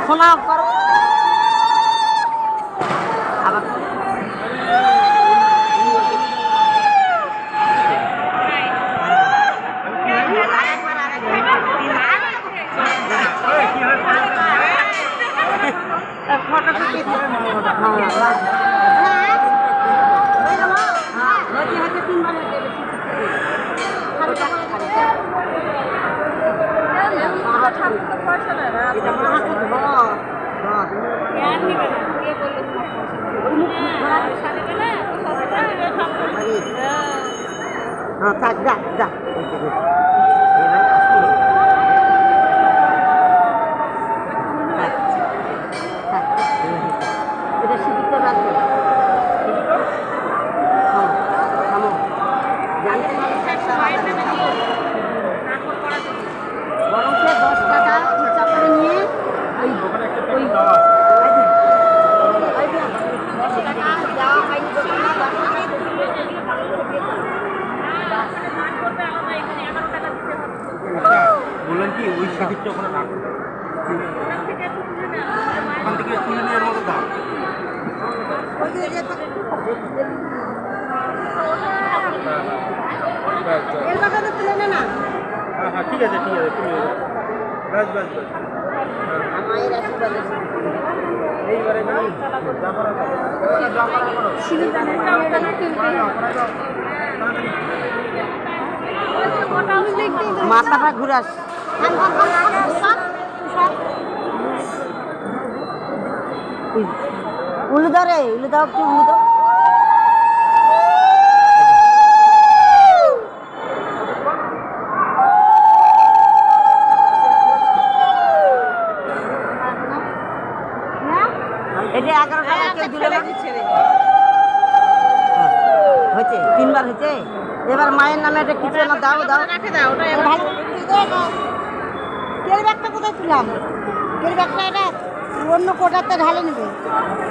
প্রণাম করো আবার থাক যা যা এটা শিবিরটা রাখবে বরং সে 10 টাকা খরচা করে নিয়ে ওই বললেন কি ওই শিবিরটা ওখানে না ওখান থেকে তুলে নেওয়ার মতো দাম হ্যাঁ ঠিক আছে তুমি ব্যাস ব্যাস ব্যাস এইবারে মাথাটা ঘুরাস উলু দাও রে উলু দাও একটু উলু দাও এটা 11 টাকা কেউ দিলে না হয়েছে 3 বার হয়েছে এবার মায়ের নামে এটা কিছু না দাও দাও কেল ব্যাগটা কোথায় ছিলাম কেল ব্যাগটা এটা অন্য কোটাতে ঢালে নেবে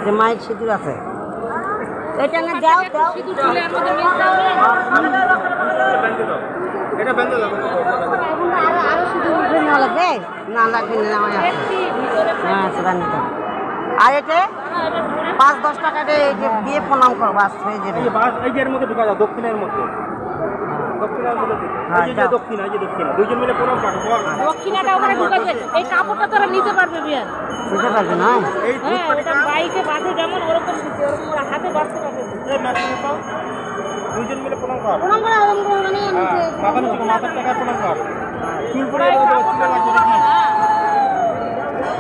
যে মায়ের সিঁদুর আছে এটা না দাও দাও সিঁদুর ঢালে এর মধ্যে মিক্স দাও এটা বেঁধে দাও আরো সিঁদুর উঠে না লাগবে না লাগবে না আমার হ্যাঁ সেটা নিতে আর এটা 5-10 টাকা দিয়ে প্রণাম কর বাস হয়ে যাবে এই যে এর মধ্যে ঢুকা যাও দক্ষিণের মধ্যে দুইজন মিলে প্রণাম পাঠো দক্ষিণাটা ওখানে ঢুকে যাবে এই কাপড়টা তোরা নিতে পারবে বিয়ার নিতে পারবে না হ্যাঁ এটা বাইকে বাঁধে যেমন ওরকম ওরা হাতে বাঁধতে পারবে দুইজন মিলে প্রণাম কর প্রণাম করা মানে মাথার টাকা প্রণাম কর চুল পরে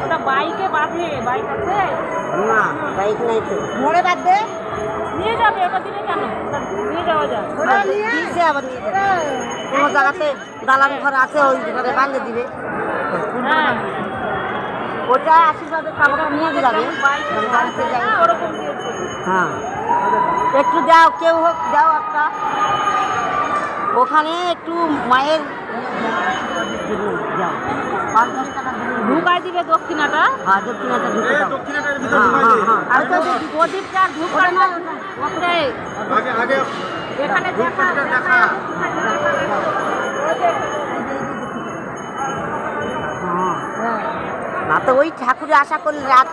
ওটা বাইকে বাঁধে বাইক আছে না বাইক নাই তো মোড়ে বাঁধবে নিয়ে যাবে ওটা দিলে কেন নিয়ে যাওয়া যায় দিয়েছে আবার নিয়ে যাবে কোনো জায়গাতে দালান ঘর আছে ওই ঘরে বাঁধে দিবে হ্যাঁ ওটা আশীর্বাদের কাপড়টা নিয়ে যাবে ওরকম দিয়েছে হ্যাঁ একটু দাও কেউ হোক দাও একটা ওখানে একটু মায়ের যাও 5-10 টাকা ঢুকাই দিবে দক্ষিণাটা হ্যাঁ দক্ষিণাটা ঢুকে দাও দক্ষিণাটার ভিতরে ঢুকাই দে আর তো প্রদীপটা ঢুকাই না ওখানে আগে এখানে দেখা না তো ওই ঠাকুরের আশা করলে রাত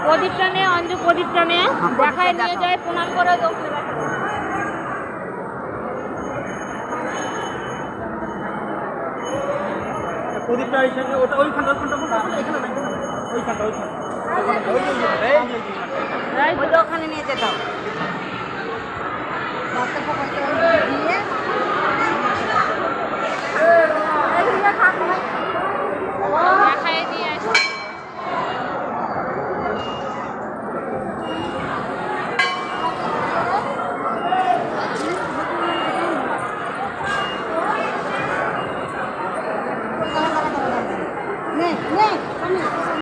প্রদীপটা নিয়ে অঞ্জু প্রদীপটা নিয়ে দেখায় নিয়ে যায় প্রণাম করে দক্ষিণা প্রদীপটা এইখানে ওটা ওইখানটা এখানে না ওইখানটা ওই ওখানে নিয়ে যেতে হবে